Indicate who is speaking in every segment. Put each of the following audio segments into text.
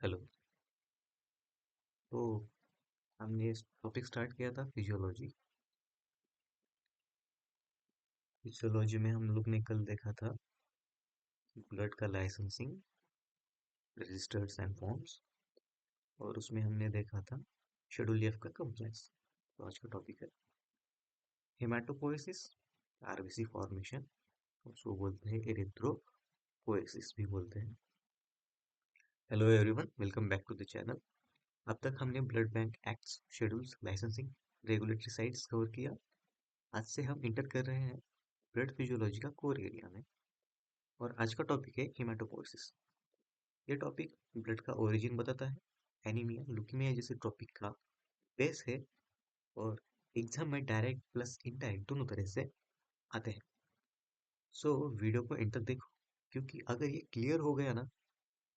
Speaker 1: Hello. तो हमने इस टॉपिक स्टार्ट किया था फिजियोलॉजी। फिजियोलॉजी में हम लोग ने कल देखा था ब्लड का लाइसेंसिंग, रजिस्टर्स एंड फॉर्म्स, और उसमें हमने देखा था शेड्यूल एफ का कंप्लेक्स। तो आज का टॉपिक है हेमाटोपोएसिस, आरबीसी फॉर्मेशन। उसको बोलते हैं एरिथ्रोपोएसिस भी बोलते हैं। Hello everyone, welcome back to the channel. अब तक हमने blood bank acts, schedules, licensing, regulatory sites cover किया। आज से हम इंटर कर रहे हैं ब्लड फिजियोलॉजी का कोर एरिया में, और आज का टॉपिक है हेमाटोपोइसिस। ये टॉपिक ब्लड का ओरिजिन बताता है, एनीमिया, ल्यूकीमिया जैसे टॉपिक का बेस है, और एग्जाम में डायरेक्ट प्लस इनडायरेक्ट दोनों तरह से आते हैं। सो वीडियो को एंड तक देखो, क्योंकि अगर ये क्लियर हो गया ना,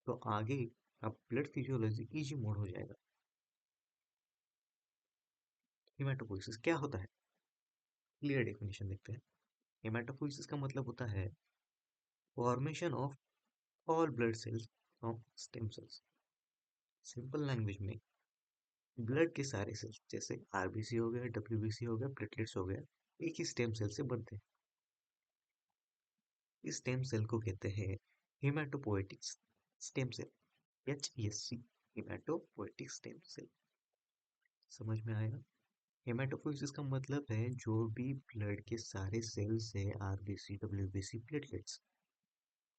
Speaker 1: तो आगे अब ब्लड फिजियोलॉजी इजी मोड हो जाएगा। हेमाटोपोइसिस क्या होता है, क्लियर डेफिनेशन देखते हैं। हेमाटोपोइसिस का मतलब होता है formation of all blood cells from stem cells. Simple language में ब्लड के सारे सेल्स जैसे आरबीसी हो गया, डब्ल्यूबीसी हो गया, प्लेटलेट्स हो गया, एक ही स्टेम सेल से बनते हैं। इस स्टेम सेल को कहते हैं haematopoietic stem cell, HSC, haematopoietic stem cell. समझ में आएगा? हेमाटोपोइसिस का मतलब है जो भी ब्लड के सारे सेल्स है, आरबीसी, डब्ल्यूबीसी, प्लेटलेट्स,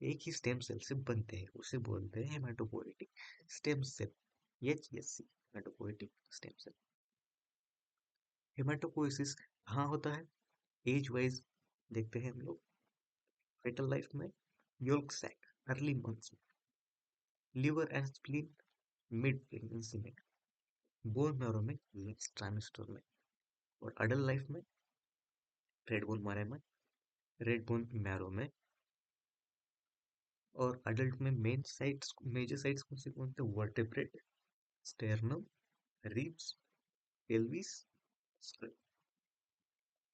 Speaker 1: एक ही स्टेम सेल से बनते हैं, उसे बोलते हैं haematopoietic stem cell, HSC, haematopoietic stem cell. Hematopoiesis कहाँ होता है? एज वाइज देखते हैं हम लोग। फेटल लाइफ में योल्क सैक अर्ली मंथ्स में, liver and spleen mid pregnancy में, बोन मैरो में लास्ट ट्राइमेस्टर में, और अडल्ट लाइफ में रेड बोन मैरो में, रेड बोन मैरो में। और अडल्ट में मेन साइट्स, मेजर साइट्स कौन से vertebrate, sternum, ribs, pelvis, skull.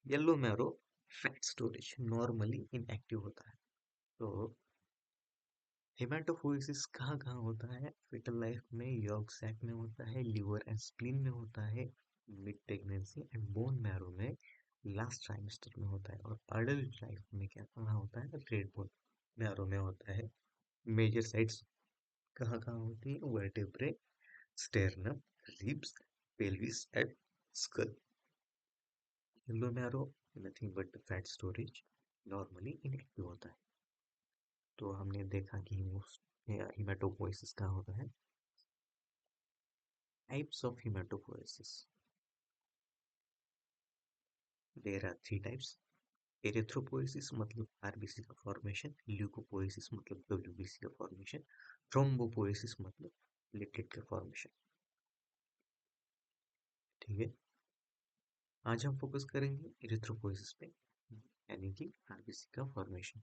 Speaker 1: Yellow marrow fat storage normally inactive होता है। तो हेमाटोपोइसिस कहाँ कहाँ होता है? फेटल लाइफ में यॉर्क सैक में होता है, लिवर एंड स्प्लीन में होता है, mid pregnancy and bone marrow में लास्ट ट्राइमेस्टर में होता है, और अडल्ट लाइफ में क्या कहाँ होता है? रेड बोन मैरो में होता है। मेजर साइट्स कहाँ कहाँ होती है? Vertebrae, sternum, ribs, pelvis and skull. Yellow marrow nothing but fat storage, normally inactive होता है। तो हमने देखा कि हेमाटोपोइसिस कहाँ होता है। Types of hematopoiesis. There are three types. Erythropoiesis मतलब आरबीसी का फॉर्मेशन, ल्यूकोपोइसिस मतलब डब्ल्यूबीसी का फॉर्मेशन, थ्रोम्बोपोइसिस मतलब प्लेटलेट का फॉर्मेशन। ठीक है, आज हम फोकस करेंगे एरिथ्रोपोइसिस पे, यानी कि आरबीसी का formation.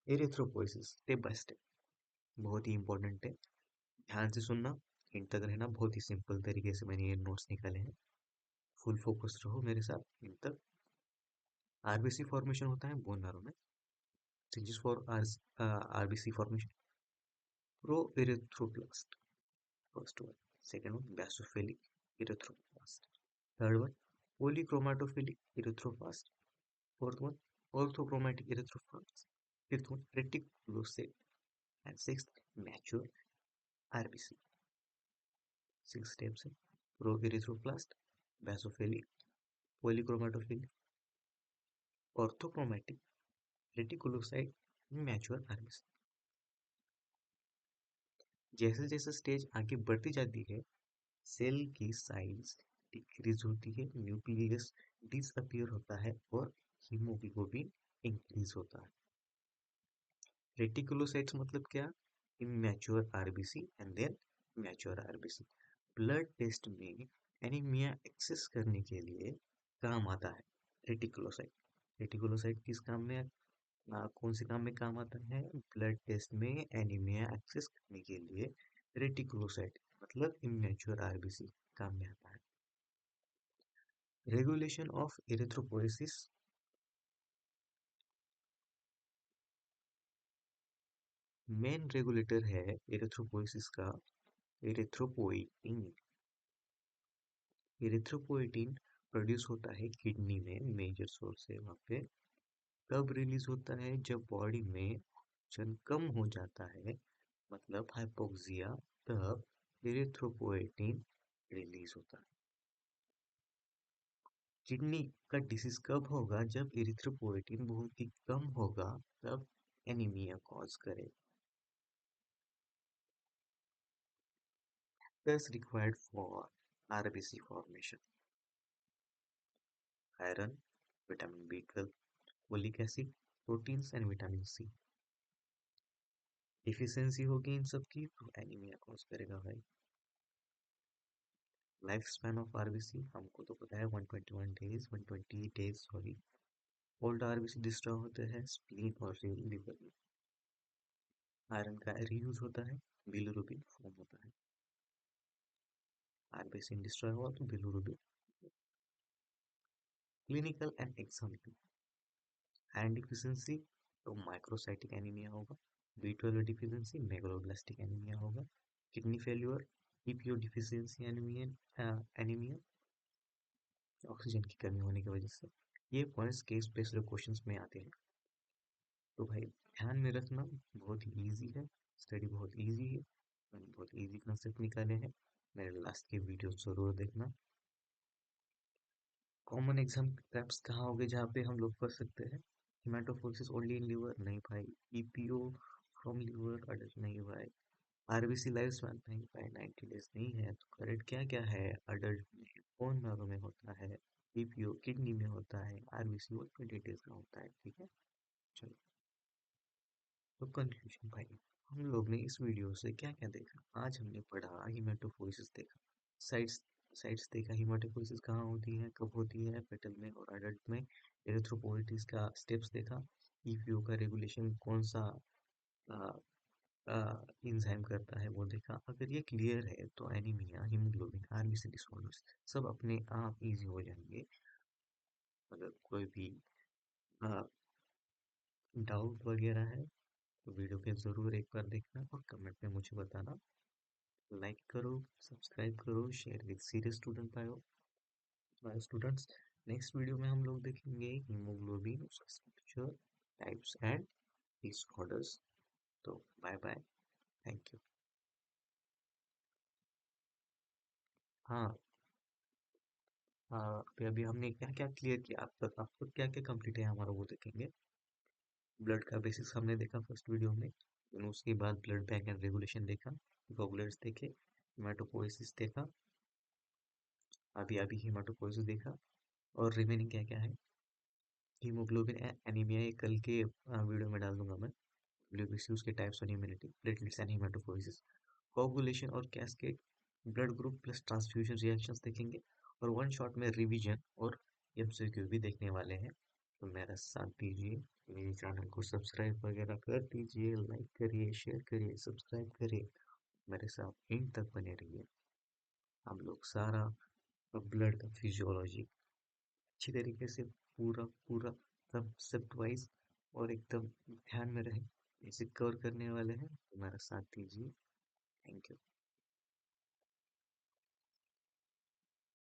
Speaker 1: Erythropoiesis step by step बहुत ही इंपॉर्टेंट है, ध्यान से सुनना, इन तक रहना। बहुत ही सिंपल तरीके से मैंने ये नोट्स निकाले हैं, फुल फोकस रहो मेरे साथ इन तक। आरबीसी फॉर्मेशन होता है बोन मैरो में। changes for RBC formation. Proerythroblast, first one. Second one, basophilic erythroblast. Third one, polychromatophilic erythroblast. Fourth one, orthochromatic erythroblast. Fifth one, reticulocyte. And sixth, mature RBC. Six steps है: proerythroblast, basophilic, polychromatophilic, orthochromatic, reticulocyte, mature RBC. जैसे जैसे stage आगे बढ़ती जाती है, cell की size decrease होती है, न्यूक्लियस डिसअपियर होता है, और हीमोग्लोबिन इंक्रीज होता है। रेटिकुलोसाइट्स मतलब क्या? Immature RBC and then mature RBC. Blood test में एनीमिया एक्सेस करने के लिए काम आता है रेटिकुलोसाइट। रेटिकुलोसाइट किस काम में कौन से काम में काम आता है? ब्लड टेस्ट में एनीमिया एक्सेस करने के लिए रेटिकुलोसाइट मतलब इमैच्योर आरबीसी काम में आता है। Regulation of erythropoiesis. Main regulator है एरिथ्रोपोइसिस का एरिथ्रोपोइटिन। एरिथ्रोपोइटिन प्रोड्यूस होता है किडनी में, मेजर सोर्स है वहाँ पे। कब रिलीज होता है? जब बॉडी में ऑक्सीजन कम हो जाता है, मतलब हाइपोक्सिया, तब एरिथ्रोपोएटिन रिलीज होता है। किडनी का डिसीज कब होगा? जब एरिथ्रोपोएटिन बहुत ही कम होगा, तब एनीमिया कॉज करे। Factors required for RBC formation: iron, vitamin B12, folic acid, proteins and vitamin C। Deficiency होगी इन सब की तो एनीमिया कॉज करेगा भाई। लाइफ स्पैन ऑफ आरबीसी हमको तो पता है 120 days sorry. Old RBC destroy होते हैं स्प्लीन और लिवर में। आयरन का रीयूज होता है, बिलिरुबिन फॉर्म होता है। आरबीसी डिस्ट्रॉय हुआ तो bilirubin. Clinical and example: iron deficiency तो माइक्रोसाइटिक एनीमिया होगा। B12 डिफिशियंसी मेगालोब्लास्टिक एनीमिया होगा। Kidney failure EPO deficiency anaemia anaemia oxygen की कमी होने की वजह से। ये पॉइंट्स केस बेस्ड क्वेश्चंस में आते हैं, तो भाई ध्यान में रखना। बहुत ही इजी है, स्टडी बहुत इजी है, मैंने बहुत इजी कंसेप्ट निकाले हैं। मेरे लास्ट के वीडियो जरूर देखना। कॉमन एग्जाम टाइप्स कहाँ हो गए जहाँ पे हम लोग कर सकते हैं? हेमाटोपोइसिस ओनली इन लिवर नहीं भाई। ईपीओ फ्रॉम लिवर अडल्ट नहीं भाई। आरबीसी लाइफ स्पैन नहीं भाई, 90 डेज नहीं है। तो करेक्ट क्या क्या है? अडल्ट में बोन मैरो में होता है, ईपीओ किडनी में होता है, आरबीसी 120 डेज का होता है। ठीक है, चलो। तो कंक्लूजन भाई, हम लोग ने इस वीडियो से क्या क्या देखा? आज हमने पढ़ा हीमेटोपोइसिस देखा, साइट्स साइट्स देखा, हीमेटोपोइसिस कहाँ होती है, कब होती है, फेटल में और एडल्ट में। एरिथ्रोपोइटिस का स्टेप्स देखा। ईपीओ का रेगुलेशन कौन सा इंजाइम करता है वो देखा। अगर ये क्लियर है तो एनीमिया, हीमोग्लोबिन, आरबीसी डिसऑर्डर्स सब अपने आप इजी हो जाएंगे। अगर कोई भी डाउट वगैरह है तो वीडियो के ज़रूर एक बार देखना और कमेंट में मुझे बताना। लाइक करो, सब्सक्राइब करो, शेयर विद सीरियस स्टूडेंट पायो स्टूडेंट्स। नेक्स्ट वीडियो में हम लोग देखेंगे हीमोग्लोबिन, उसका स्ट्रक्चर, टाइप्स एंड डिसऑर्डर्स। तो बाय बाय, थैंक यू। हाँ, हाँ, अभी अभी हमने क्या क्या क्लियर किया अब तक क्या क्या कंप्लीट है हमारा वो देखेंगे। ब्लड का बेसिस हमने देखा फर्स्ट वीडियो में, फिर उसके बाद ब्लड बैंक एंड रेगुलेशन देखा, गॉगलर्स देखे, हेमाटोपोइसिस देखा, अभी अभी हेमाटोपोइसिस देखा। और रिमेनिंग क्या क्या है? हीमोग्लोबिन एनीमिया ये कल के वीडियो में डाल दूंगा मैं। डब्ल्यूबीसी उसके टाइप्स और immunity, platelets and haematopoiesis, coagulation और cascade, blood group plus transfusion reactions देखेंगे। और वन शॉट में रिवीजन और एमसीक्यू भी देखने वाले हैं। तो मेरा साथ दीजिए, मेरे चैनल को सब्सक्राइब वगैरह कर दीजिए, लाइक करिए, शेयर करिए, सब्सक्राइब करिए, मेरे साथ एंड तक बने रहिए। हम लोग सारा ब्लड का फिजियोलॉजी अच्छी तरीके से पूरा पूरा कंसेप्ट वाइज और एकदम ध्यान में रहे इसे कवर करने वाले हैं। तो मेरा साथ दीजिए। Thank you.